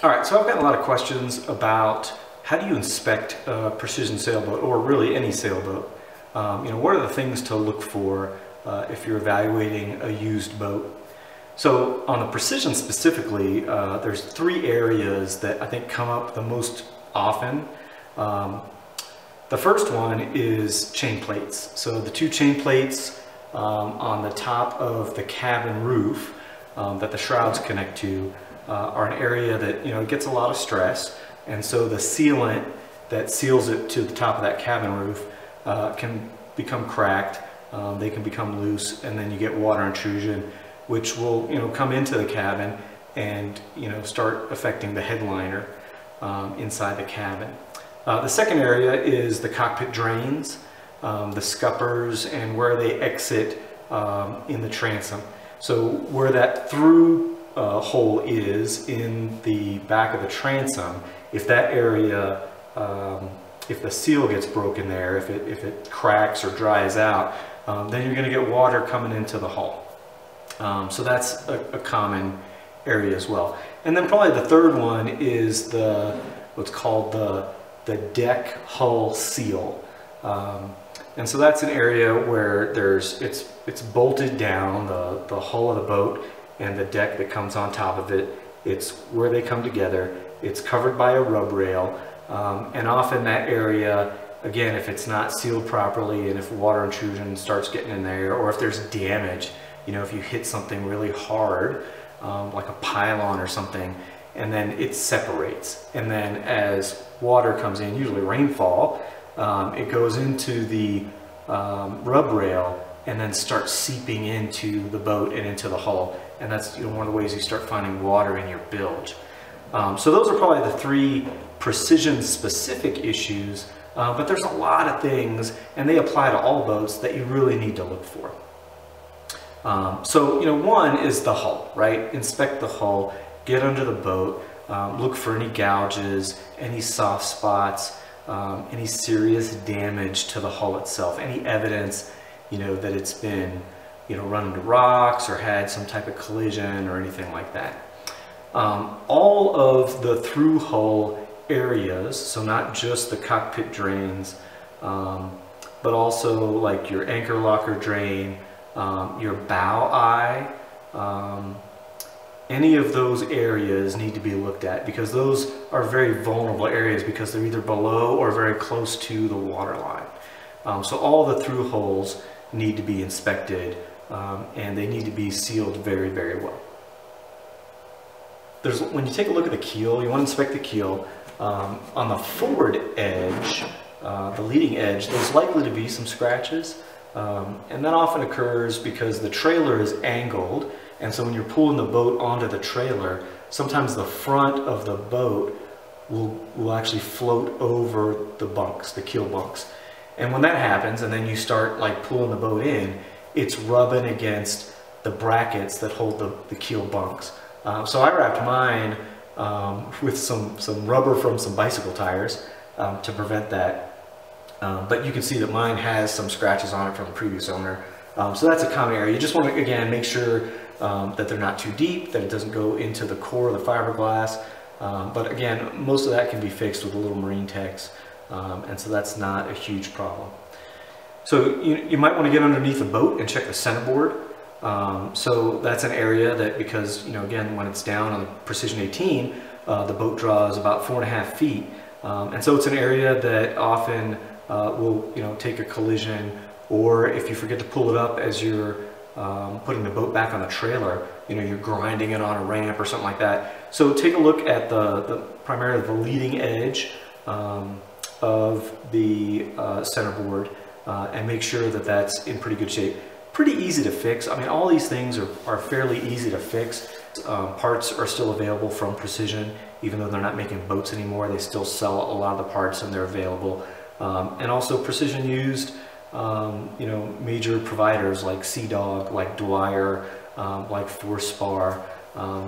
All right, so I've gotten a lot of questions about how do you inspect a precision sailboat, or really any sailboat. What are the things to look for if you're evaluating a used boat? So on the precision specifically, there's three areas that I think come up the most often. The first one is chain plates. So the two chain plates on the top of the cabin roof that the shrouds connect to are an area that gets a lot of stress, and so the sealant that seals it to the top of that cabin roof can become cracked. They can become loose, and then you get water intrusion, which will come into the cabin and start affecting the headliner inside the cabin. The second area is the cockpit drains, the scuppers, and where they exit in the transom. So where that through hole is in the back of the transom, if that area, if the seal gets broken there, if it cracks or dries out, then you're going to get water coming into the hull. So that's a common area as well. And then probably the third one is what's called the deck hull seal. And so that's an area where it's bolted down, the hull of the boat and the deck that comes on top of it. It's where they come together. It's covered by a rub rail, and often that area, again, if it's not sealed properly and if water intrusion starts getting in there, or if there's damage, if you hit something really hard, like a pylon or something, and then it separates, and then as water comes in, usually rainfall, it goes into the rub rail and then starts seeping into the boat and into the hull, and that's one of the ways you start finding water in your bilge. So those are probably the three precision specific issues, but there's a lot of things, and they apply to all boats, that you really need to look for. So one is the hull, right? Inspect the hull, get under the boat, look for any gouges, any soft spots, any serious damage to the hull itself, any evidence that it's been run into rocks or had some type of collision or anything like that. All of the through hull areas, so not just the cockpit drains, but also like your anchor locker drain, your bow eye, any of those areas need to be looked at, because those are very vulnerable areas because they're either below or very close to the water line. So all the through holes need to be inspected, and they need to be sealed very, very well. When you take a look at the keel, you want to inspect the keel. On the forward edge, the leading edge, there's likely to be some scratches, and that often occurs because the trailer is angled, and so when you're pulling the boat onto the trailer, sometimes the front of the boat will actually float over the bunks, the keel bunks. And when that happens, and then you start like pulling the boat in, it's rubbing against the brackets that hold the keel bunks. So I wrapped mine with some rubber from some bicycle tires to prevent that. But you can see that mine has some scratches on it from the previous owner. So that's a common area. You just want to, again, make sure that they're not too deep, that it doesn't go into the core of the fiberglass. But again, most of that can be fixed with a little Marine Tex, and so that's not a huge problem. So you might want to get underneath the boat and check the centerboard. So that's an area that, because again, when it's down on the Precision 18, the boat draws about 4.5 feet, and so it's an area that often will take a collision, or if you forget to pull it up as you're putting the boat back on the trailer, you're grinding it on a ramp or something like that. So take a look at primarily the leading edge of the centerboard, and make sure that that's in pretty good shape. Pretty easy to fix. I mean, all these things are fairly easy to fix. Parts are still available from Precision, even though they're not making boats anymore. They still sell a lot of the parts, and they're available. And also Precision used major providers like Sea Dog, like Dwyer, like Force Spar.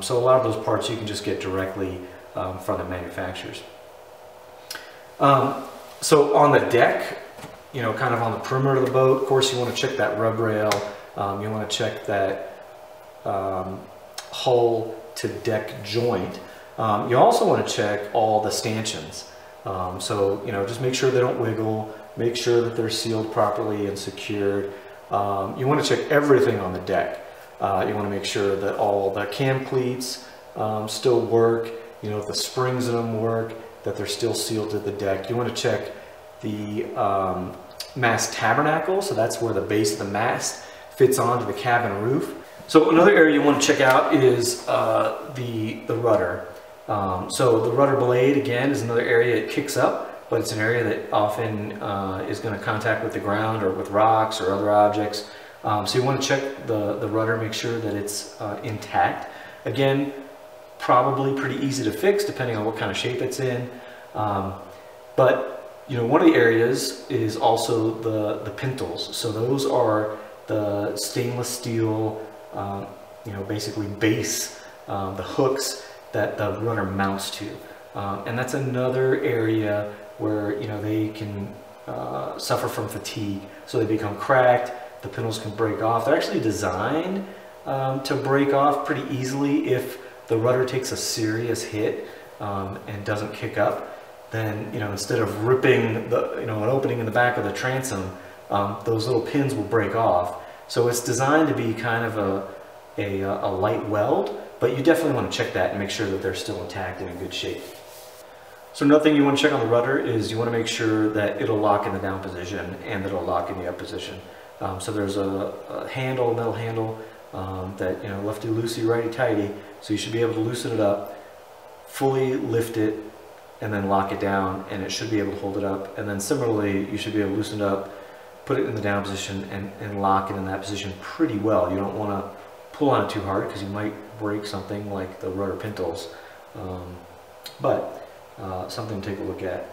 So a lot of those parts you can just get directly from the manufacturers. So on the deck, kind of on the perimeter of the boat, of course you want to check that rub rail. You want to check that hull to deck joint. You also want to check all the stanchions. So, just make sure they don't wiggle, make sure that they're sealed properly and secured. You want to check everything on the deck. You want to make sure that all the cam cleats still work, if the springs in them work, that they're still sealed to the deck. You want to check the mast tabernacle, so that's where the base of the mast fits onto the cabin roof. So another area you want to check out is the rudder. So the rudder blade, again, is another area it kicks up, but it's an area that often is going to contact with the ground or with rocks or other objects. So you want to check the rudder, make sure that it's intact. Again, probably pretty easy to fix depending on what kind of shape it's in. But one of the areas is also the pintles. So those are the stainless steel, basically base, the hooks that the rudder mounts to. And that's another area where, they can suffer from fatigue. So they become cracked, the pintles can break off. They're actually designed to break off pretty easily if the rudder takes a serious hit and doesn't kick up. Then, instead of ripping an opening in the back of the transom, those little pins will break off. So it's designed to be kind of a light weld, but you definitely want to check that and make sure that they're still intact and in good shape. So another thing you want to check on the rudder is you want to make sure that it'll lock in the down position and that it'll lock in the up position. So there's a handle, a metal handle, that, lefty-loosey, righty-tighty, so you should be able to loosen it up, fully lift it, and then lock it down, and it should be able to hold it up. And then similarly, you should be able to loosen it up, put it in the down position, and lock it in that position pretty well. You don't want to pull on it too hard because you might break something like the rudder pintles, but something to take a look at.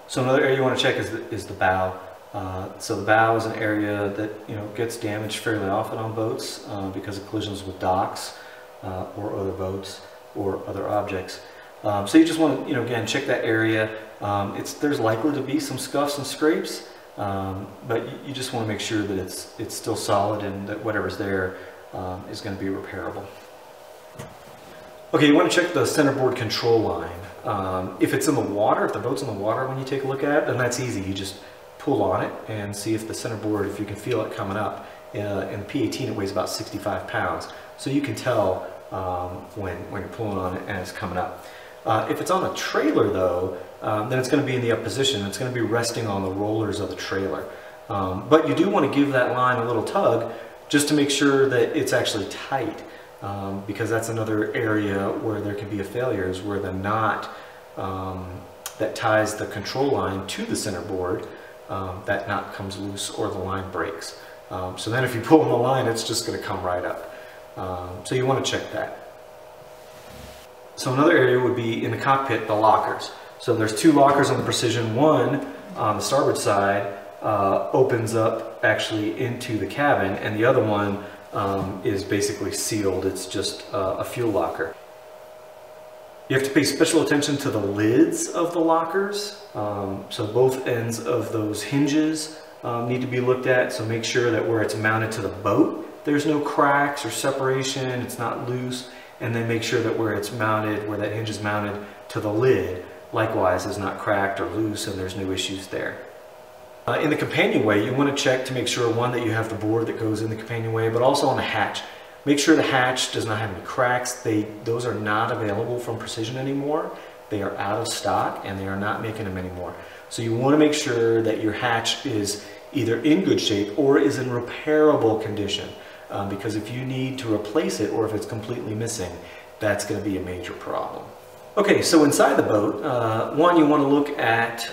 So another area you want to check is the bow. So the bow is an area that gets damaged fairly often on boats because of collisions with docks or other boats or other objects. So you just want to again check that area. There's likely to be some scuffs and scrapes, but you just want to make sure that it's still solid and that whatever's there is going to be repairable. Okay, you want to check the centerboard control line. If it's in the water, if the boat's in the water when you take a look at it, then that's easy. You just pull on it and see if the centerboard, if you can feel it coming up. In the P18 it weighs about 65 pounds, so you can tell when you're pulling on it and it's coming up. If it's on a trailer though, then it's going to be in the up position. It's going to be resting on the rollers of the trailer. But you do want to give that line a little tug just to make sure that it's actually tight, because that's another area where there can be a failure, is where the knot that ties the control line to the centerboard, that knot comes loose or the line breaks. So then if you pull on the line, it's just going to come right up. So you want to check that. So another area would be in the cockpit, the lockers. So there's two lockers on the Precision. One on the starboard side opens up actually into the cabin, and the other one is basically sealed. It's just a fuel locker. You have to pay special attention to the lids of the lockers. So both ends of those hinges need to be looked at. So make sure that where it's mounted to the boat, there's no cracks or separation, it's not loose. And then make sure that where it's mounted, where that hinge is mounted to the lid, likewise is not cracked or loose and there's no issues there. In the companionway, you want to check to make sure, one, that you have the board that goes in the companionway, but also on the hatch. Make sure the hatch does not have any cracks. Those are not available from Precision anymore. They are out of stock and they are not making them anymore. So you want to make sure that your hatch is either in good shape or is in repairable condition. Because if you need to replace it or if it's completely missing, that's going to be a major problem. Okay, so inside the boat, one, you want to look at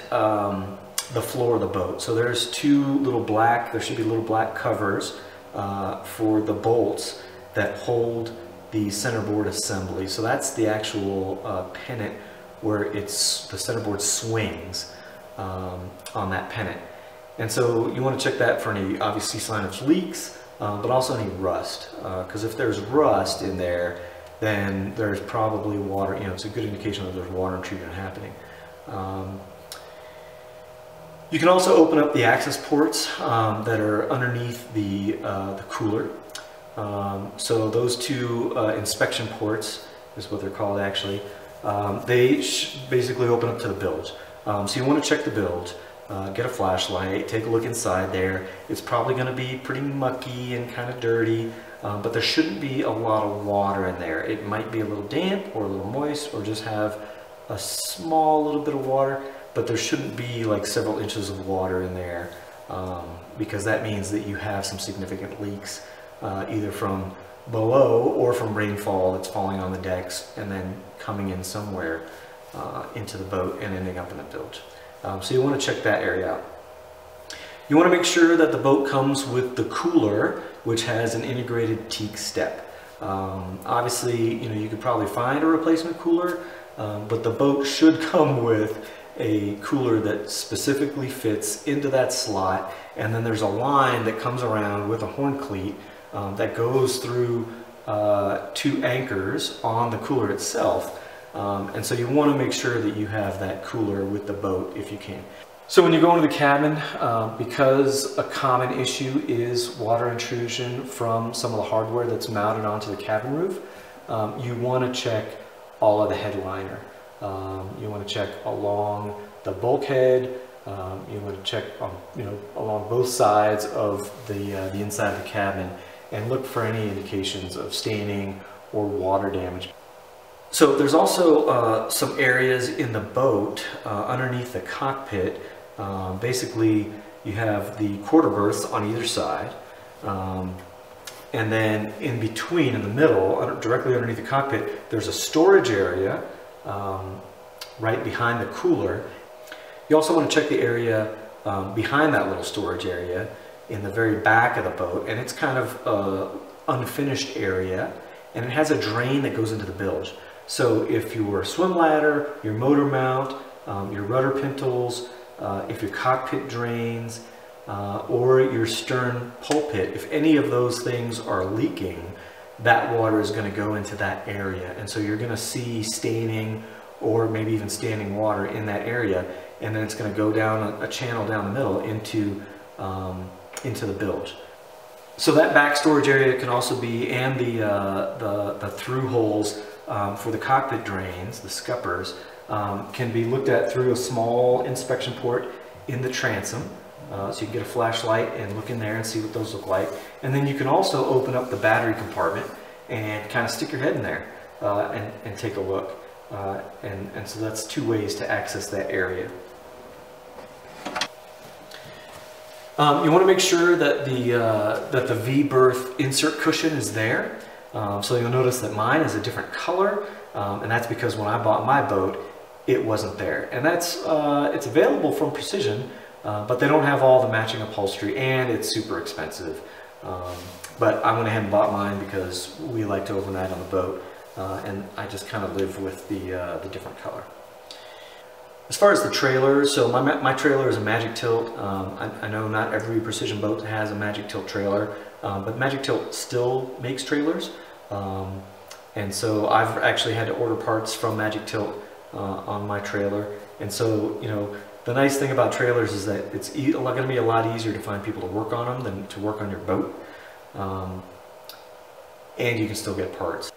the floor of the boat. So there's there should be little black covers for the bolts that hold the centerboard assembly. So that's the actual pennant where the centerboard swings on that pennant. And so you want to check that for any, obviously, sign of leaks, but also any rust. Because if there's rust in there, then there's probably water, it's a good indication that there's water treatment happening. You can also open up the access ports that are underneath the cooler. So those two inspection ports is what they're called actually. They basically open up to the bilge. So you want to check the bilge, get a flashlight, take a look inside there. It's probably going to be pretty mucky and kind of dirty, but there shouldn't be a lot of water in there. It might be a little damp or a little moist or just have a small little bit of water, but there shouldn't be like several inches of water in there, because that means that you have some significant leaks, either from below or from rainfall that's falling on the decks and then coming in somewhere into the boat and ending up in the bilge. So you want to check that area out. You want to make sure that the boat comes with the cooler, which has an integrated teak step. Obviously, you could probably find a replacement cooler, but the boat should come with a cooler that specifically fits into that slot, and then there's a line that comes around with a horn cleat that goes through 2 anchors on the cooler itself. And so you want to make sure that you have that cooler with the boat if you can. So when you go into the cabin, because a common issue is water intrusion from some of the hardware that's mounted onto the cabin roof, you want to check all of the headliner. You want to check along the bulkhead. You want to check on, along both sides of the inside of the cabin, and look for any indications of staining or water damage. So there's also some areas in the boat underneath the cockpit. Basically, you have the quarter berths on either side, and then in between, in the middle, directly underneath the cockpit, there's a storage area right behind the cooler. You also want to check the area behind that little storage area in the very back of the boat, and it's kind of an unfinished area, and it has a drain that goes into the bilge. So if your swim ladder, your motor mount, your rudder pintles, if your cockpit drains, or your stern pulpit, if any of those things are leaking, that water is going to go into that area, and so you're going to see staining or maybe even standing water in that area, and then it's going to go down a channel down the middle into the bilge. So that back storage area can also be, and the through holes for the cockpit drains, the scuppers, can be looked at through a small inspection port in the transom. So you can get a flashlight and look in there and see what those look like. And then you can also open up the battery compartment and kind of stick your head in there and take a look. And so that's 2 ways to access that area. You want to make sure that the V-berth insert cushion is there. So you'll notice that mine is a different color, and that's because when I bought my boat, it wasn't there. And that's it's available from Precision, but they don't have all the matching upholstery, and it's super expensive. But I went ahead and bought mine because we like to overnight on the boat, and I just kind of live with the different color. As far as the trailer, so my trailer is a Magic Tilt. I know not every Precision boat has a Magic Tilt trailer, but Magic Tilt still makes trailers. And so I've actually had to order parts from Magic Tilt on my trailer. And so, the nice thing about trailers is that it's going to be a lot easier to find people to work on them than to work on your boat. And you can still get parts.